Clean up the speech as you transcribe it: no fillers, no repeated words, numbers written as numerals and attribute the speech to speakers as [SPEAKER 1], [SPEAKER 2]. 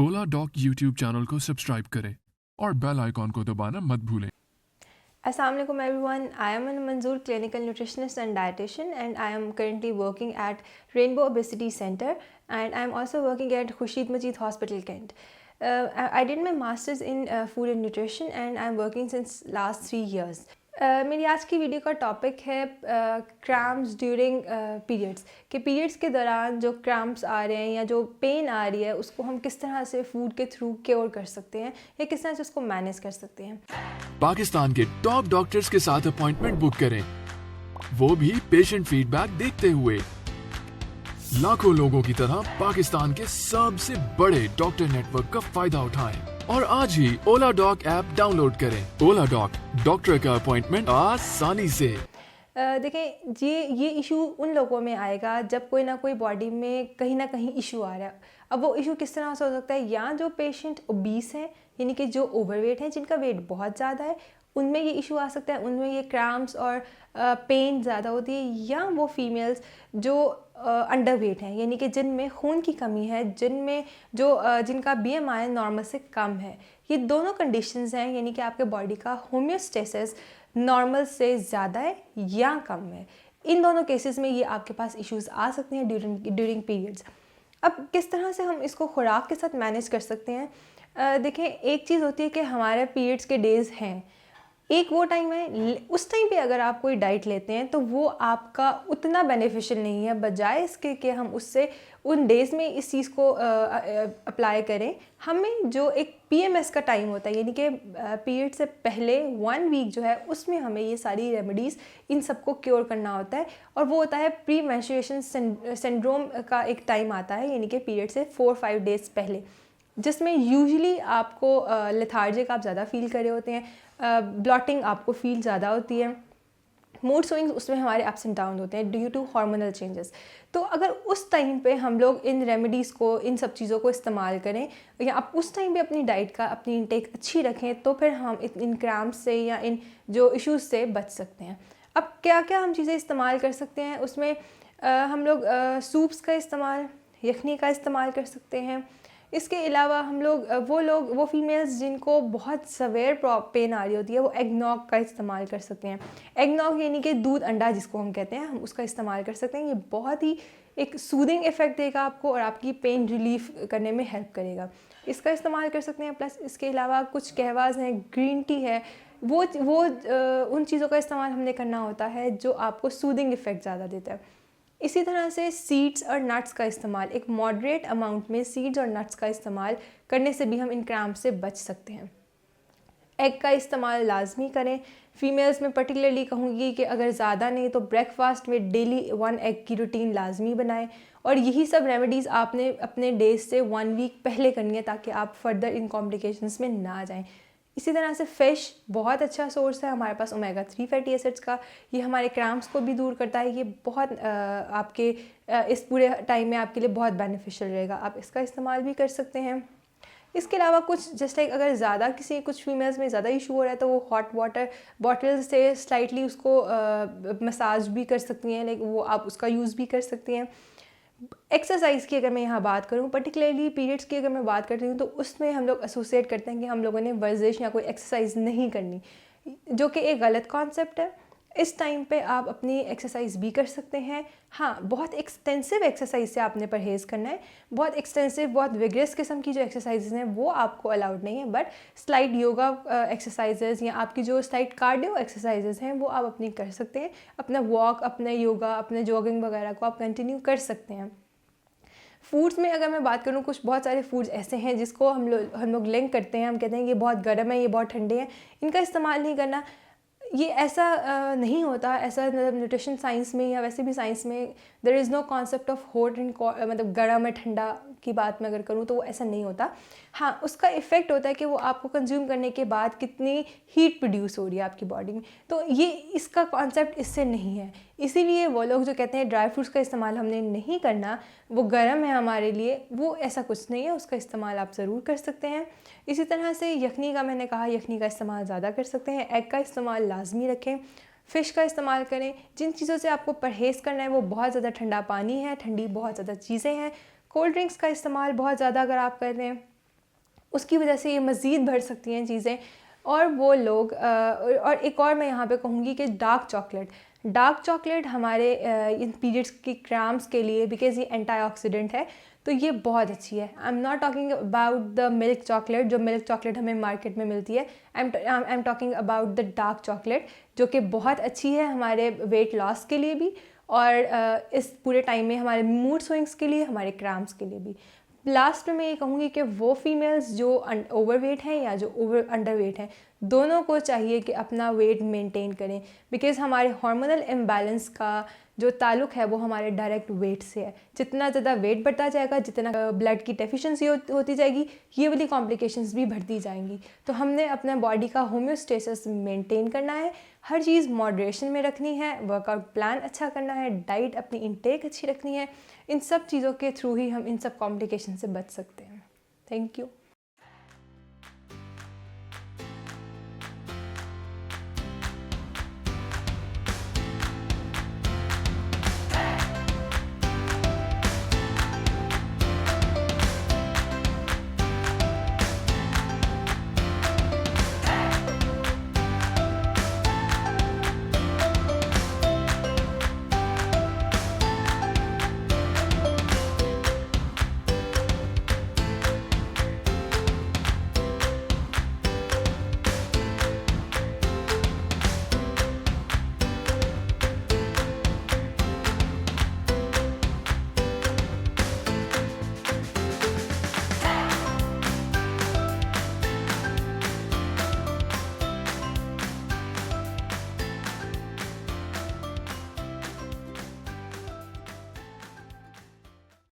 [SPEAKER 1] ओला dock YouTube channel को subscribe करें और बेल आइकॉन को दबाना मत भूलें।
[SPEAKER 2] Assalamualaikum everyone. I am An Manzoor, clinical nutritionist and dietitian, and I am currently working at Rainbow Obesity Center, and I am also working at Khurshid Majid Hospital, Kent. I did my masters in food and nutrition, and I am working since last 3 years. मेरी आज की video का topic है cramps during periods कि periods के दौरान जो cramps आ रहे हैं या जो पेन आ रही है उसको हम किस तरह से फूड के थ्रू क्योर कर सकते हैं या किस तरह से उसको मैनेज कर सकते हैं।
[SPEAKER 1] पाकिस्तान के टॉप डॉक्टर्स के साथ अपॉइंटमेंट बुक करें, वो भी पेशेंट फीडबैक देखते हुए। लाखों लोगों की तरह पाकिस्तान के सबसे बड़े डॉक्टर नेटवर्क का फायदा उठाएं और आज ही ओला डॉक ऐप डाउनलोड करें। ओला डॉक, डॉक्टर का अपॉइंटमेंट आसानी से।
[SPEAKER 2] देखें ये इशू उन लोगों में आएगा जब कोई ना कोई बॉडी में कहीं ना कहीं इशू आ रहा है। अब वो इशू किस तरह से हो सकता है, या जो पेशेंट ओबीस हैं यानी कि जो ओवरवेट हैं, जिनका वेट बहुत ज़्यादा है, उनमें ये इशू आ सकता है, उनमें ये क्रैम्प्स और पेन ज़्यादा होती है, या वो फीमेल्स जो अंडरवेट हैं यानी कि जिनमें खून की कमी है, जिनका बीएमआई नॉर्मल से कम है। ये दोनों कंडीशंस हैं यानी कि आपके बॉडी का होम्योस्टेसिस नॉर्मल से ज़्यादा है या कम है। इन दोनों केसेस में ये आपके पास इश्यूज आ सकते हैं ड्यूरिंग पीरियड्स। अब किस तरह से हम इसको खुराक के साथ मैनेज कर सकते हैं। देखें, एक चीज़ होती है कि हमारे पीरियड्स के डेज़ हैं, एक वो टाइम है, उस टाइम पे अगर आप कोई डाइट लेते हैं तो वो आपका उतना बेनिफिशियल नहीं है, बजाय इसके कि हम उससे उन डेज़ में इस चीज़ को अप्लाई करें। हमें जो एक पीएमएस का टाइम होता है यानी कि पीरियड से पहले 1 वीक जो है उसमें हमें ये सारी रेमेडीज़ इन सबको क्योर करना होता है, और वो होता है प्री मेंस्ट्रुएशन सिंड्रोम का एक टाइम आता है यानी कि पीरियड से 4-5 डेज़ पहले, जिसमें यूजुअली आपको लेथार्जिक आप ज़्यादा फील कर रहे होते हैं, ब्लॉटिंग आपको फील ज़्यादा होती है, मूड स्विंग्स उसमें हमारे अप्स एंड डाउन होते हैं ड्यू टू हार्मोनल चेंजेस। तो अगर उस टाइम पे हम लोग इन रेमेडीज़ को, इन सब चीज़ों को इस्तेमाल करें या आप उस टाइम पे अपनी डाइट का, अपनी इनटेक अच्छी रखें, तो फिर हम इन क्रैम्प्स से या इन जो इश्यूज़ से बच सकते हैं। अब क्या क्या हम चीज़ें इस्तेमाल कर सकते हैं उसमें, हम लोग सूप्स का इस्तेमाल, यखनी का इस्तेमाल कर सकते हैं। इसके अलावा हम लोग वो फीमेल्स जिनको बहुत सवेयर पेन आ रही होती है, वो एगनॉग का इस्तेमाल कर सकते हैं। एगनॉग यानी कि दूध अंडा जिसको हम कहते हैं, हम उसका इस्तेमाल कर सकते हैं। ये बहुत ही एक सूदिंग इफ़ेक्ट देगा आपको और आपकी पेन रिलीफ करने में हेल्प करेगा, इसका इस्तेमाल कर सकते हैं। प्लस इसके अलावा कुछ कहवाज हैं, ग्रीन टी है, वो उन चीज़ों का इस्तेमाल हमने करना होता है जो आपको सूदिंग इफ़ेक्ट ज़्यादा देता है। इसी तरह से सीड्स और नट्स का इस्तेमाल, एक मॉडरेट अमाउंट में सीड्स और नट्स का इस्तेमाल करने से भी हम इन क्रैम्प से बच सकते हैं। एग का इस्तेमाल लाजमी करें। फीमेल्स में पर्टिकुलरली कहूँगी कि अगर ज़्यादा नहीं तो ब्रेकफास्ट में डेली 1 एग की रूटीन लाजमी बनाएं, और यही सब रेमेडीज़ आपने अपने डेज से 1 वीक पहले करनी है ताकि आप फर्दर इन कॉम्प्लिकेशंस में ना जाएं। इसी तरह से फ़िश बहुत अच्छा सोर्स है हमारे पास ओमेगा 3 फैटी एसिड्स का, ये हमारे क्रैम्प्स को भी दूर करता है। ये बहुत आपके इस पूरे टाइम में आपके लिए बहुत बेनिफिशियल रहेगा, आप इसका इस्तेमाल भी कर सकते हैं। इसके अलावा कुछ जस्ट लाइक अगर ज़्यादा कुछ फीमेल्स में ज़्यादा इशू हो रहा है तो वो हॉट वाटर बॉटल से स्लाइटली उसको मसाज भी कर सकती हैं, लाइक वो आप उसका यूज़ भी कर सकती हैं। एक्सरसाइज की अगर मैं यहाँ बात करूँ, पर्टिकुलरली पीरियड्स की अगर मैं बात करती हूँ, तो उसमें हम लोग एसोसिएट करते हैं कि हम लोगों ने वर्जिश या कोई एक्सरसाइज नहीं करनी, जो कि एक गलत कॉन्सेप्ट है। इस टाइम पे आप अपनी एक्सरसाइज भी कर सकते हैं। हाँ, बहुत एक्सटेंसिव एक्सरसाइज से आपने परहेज़ करना है। बहुत एक्सटेंसिव, बहुत विगरस किस्म की जो एक्सरसाइजेज हैं वो आपको अलाउड नहीं है, बट स्लाइट योगा एक्सरसाइजेज या आपकी जो स्लाइट कार्डियो एक्सरसाइजेज हैं वो आप अपनी कर सकते हैं। अपना वॉक, अपना योगा, अपने जॉगिंग वगैरह को आप कंटिन्यू कर सकते हैं। फूड्स में अगर मैं बात करूँ, कुछ बहुत सारे फूड्स ऐसे हैं जिसको हम लोग लिंक करते हैं, हम कहते हैं ये बहुत गर्म है, ये बहुत ठंडे हैं, इनका इस्तेमाल नहीं करना। ये ऐसा नहीं होता, ऐसा मतलब न्यूट्रिशन साइंस में या वैसे भी साइंस में there is no concept of hot and मतलब गर्म है ठंडा की बात मैं अगर करूँ तो वो ऐसा नहीं होता। हाँ, उसका इफ़ेक्ट होता है कि वो आपको कंज्यूम करने के बाद कितनी हीट प्रोड्यूस हो रही है आपकी बॉडी में, तो ये इसका कॉन्सेप्ट इससे नहीं है। इसीलिए वो लोग जो कहते हैं ड्राई फ्रूट्स का इस्तेमाल हमने नहीं करना, वो गर्म है हमारे लिए, वो ऐसा कुछ नहीं है, उसका इस्तेमाल आप ज़रूर कर सकते हैं। इसी तरह से यखनी का मैंने कहा, यखनी का इस्तेमाल ज़्यादा कर सकते हैं। एग का इस्तेमाल लाजमी रखें। फ़िश का इस्तेमाल करें। जिन चीज़ों से आपको परहेज़ करना है वो बहुत ज़्यादा ठंडा पानी है, ठंडी बहुत ज़्यादा चीज़ें हैं। कोल्ड ड्रिंक्स का इस्तेमाल बहुत ज़्यादा अगर आप कर रहे हैं उसकी वजह से ये मज़ीद बढ़ सकती हैं चीज़ें। और वो लोग और एक और मैं यहाँ पे कहूँगी कि डार्क चॉकलेट हमारे इन पीरियड्स की क्रैम्प्स के लिए, बिकॉज़ ये एंटीऑक्सीडेंट है, तो ये बहुत अच्छी है। I am not talking about the milk chocolate, जो मिल्क चॉकलेट हमें मार्केट में मिलती है। I am talking about the dark chocolate, जो कि बहुत अच्छी है हमारे वेट लॉस के लिए भी, और इस पूरे टाइम में हमारे मूड स्विंग्स के लिए, हमारे क्रैम्प्स के लिए भी। लास्ट में मैं ये कहूँगी कि वो फीमेल्स जो ओवरवेट हैं या जो अंडरवेट हैं, दोनों को चाहिए कि अपना वेट मेंटेन करें, बिकॉज़ हमारे हार्मोनल इम्बैलेंस का जो ताल्लुक़ है वो हमारे डायरेक्ट वेट से है। जितना ज़्यादा वेट बढ़ता जाएगा, जितना ब्लड की डेफिशिएंसी होती जाएगी, ये वाली कॉम्प्लिकेशंस भी बढ़ती जाएंगी। तो हमने अपने बॉडी का होम्योस्टेसिस मेंटेन करना है, हर चीज़ मॉडरेशन में रखनी है, वर्कआउट प्लान अच्छा करना है, डाइट अपनी इंटेक अच्छी रखनी है। इन सब चीज़ों के थ्रू ही हम इन सब कॉम्प्लिकेशन से बच सकते हैं। Thank you.